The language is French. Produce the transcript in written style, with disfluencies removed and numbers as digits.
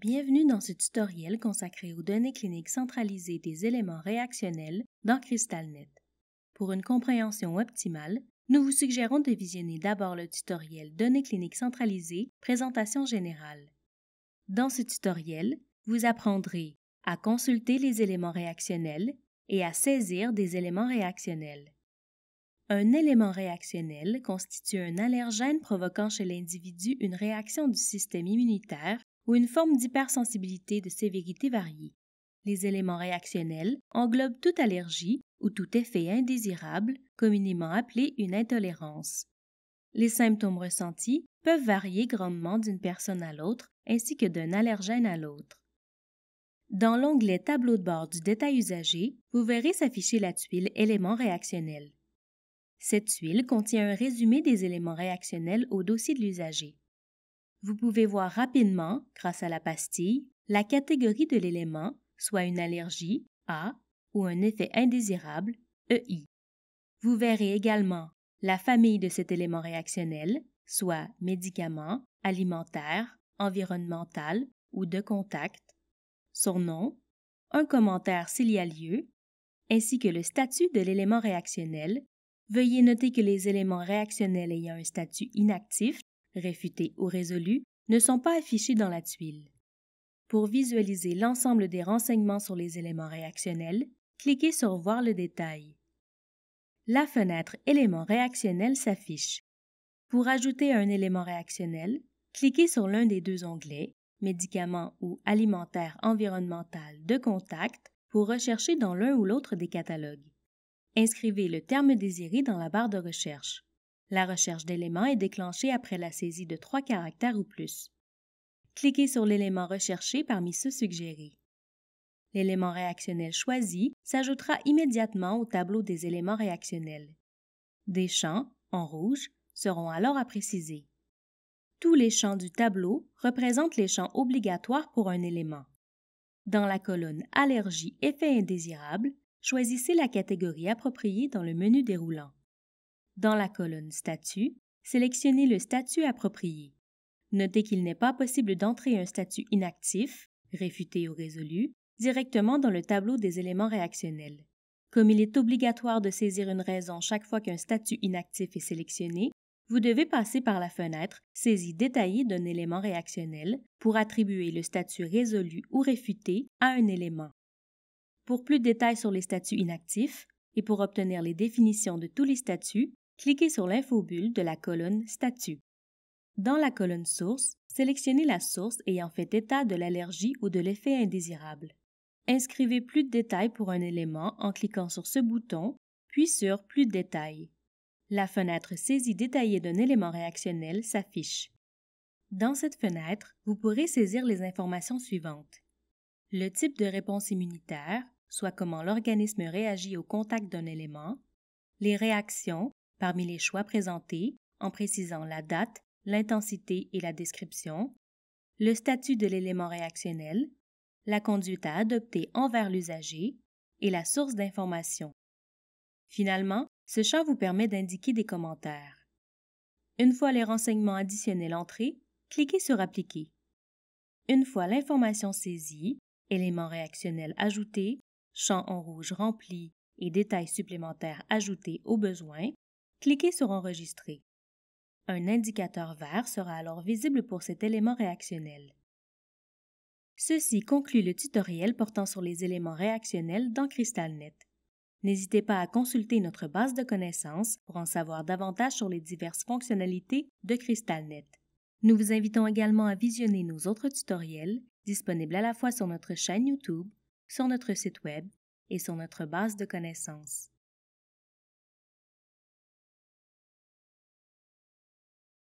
Bienvenue dans ce tutoriel consacré aux données cliniques centralisées des éléments réactionnels dans CrystalNet. Pour une compréhension optimale, nous vous suggérons de visionner d'abord le tutoriel Données cliniques centralisées, présentation générale. Dans ce tutoriel, vous apprendrez à consulter les éléments réactionnels et à saisir des éléments réactionnels. Un élément réactionnel constitue un allergène provoquant chez l'individu une réaction du système immunitaire ou une forme d'hypersensibilité de sévérité variée. Les éléments réactionnels englobent toute allergie ou tout effet indésirable, communément appelé une intolérance. Les symptômes ressentis peuvent varier grandement d'une personne à l'autre ainsi que d'un allergène à l'autre. Dans l'onglet Tableau de bord du détail usagé, vous verrez s'afficher la tuile Éléments réactionnels. Cette tuile contient un résumé des éléments réactionnels au dossier de l'usager. Vous pouvez voir rapidement, grâce à la pastille, la catégorie de l'élément, soit une allergie, A, ou un effet indésirable, EI. Vous verrez également la famille de cet élément réactionnel, soit médicament, alimentaire, environnemental ou de contact, son nom, un commentaire s'il y a lieu, ainsi que le statut de l'élément réactionnel. Veuillez noter que les éléments réactionnels ayant un statut inactif, réfuté ou résolu, ne sont pas affichés dans la tuile. Pour visualiser l'ensemble des renseignements sur les éléments réactionnels, cliquez sur Voir le détail. La fenêtre Éléments réactionnels s'affiche. Pour ajouter un élément réactionnel, cliquez sur l'un des deux onglets, Médicaments ou Alimentaire environnemental de contact, pour rechercher dans l'un ou l'autre des catalogues. Inscrivez le terme désiré dans la barre de recherche. La recherche d'éléments est déclenchée après la saisie de 3 caractères ou plus. Cliquez sur l'élément recherché parmi ceux suggérés. L'élément réactionnel choisi s'ajoutera immédiatement au tableau des éléments réactionnels. Des champs, en rouge, seront alors à préciser. Tous les champs du tableau représentent les champs obligatoires pour un élément. Dans la colonne Allergie, effet indésirable, choisissez la catégorie appropriée dans le menu déroulant. Dans la colonne Statut, sélectionnez le statut approprié. Notez qu'il n'est pas possible d'entrer un statut inactif, réfuté ou résolu, directement dans le tableau des éléments réactionnels. Comme il est obligatoire de saisir une raison chaque fois qu'un statut inactif est sélectionné, vous devez passer par la fenêtre Saisie détaillée d'un élément réactionnel pour attribuer le statut résolu ou réfuté à un élément. Pour plus de détails sur les statuts inactifs et pour obtenir les définitions de tous les statuts, cliquez sur l'infobulle de la colonne Statut. Dans la colonne Source, sélectionnez la source ayant fait état de l'allergie ou de l'effet indésirable. Inscrivez plus de détails pour un élément en cliquant sur ce bouton, puis sur Plus de détails. La fenêtre Saisie détaillée d'un élément réactionnel s'affiche. Dans cette fenêtre, vous pourrez saisir les informations suivantes. Le type de réponse immunitaire, soit comment l'organisme réagit au contact d'un élément, les réactions, parmi les choix présentés, en précisant la date, l'intensité et la description, le statut de l'élément réactionnel, la conduite à adopter envers l'usager et la source d'information. Finalement, ce champ vous permet d'indiquer des commentaires. Une fois les renseignements additionnels entrés, cliquez sur Appliquer. Une fois l'information saisie, éléments réactionnels ajoutés, champ en rouge rempli et détails supplémentaires ajoutés au besoin, cliquez sur Enregistrer. Un indicateur vert sera alors visible pour cet élément réactionnel. Ceci conclut le tutoriel portant sur les éléments réactionnels dans CrystalNet. N'hésitez pas à consulter notre base de connaissances pour en savoir davantage sur les diverses fonctionnalités de CrystalNet. Nous vous invitons également à visionner nos autres tutoriels, disponibles à la fois sur notre chaîne YouTube, sur notre site Web et sur notre base de connaissances.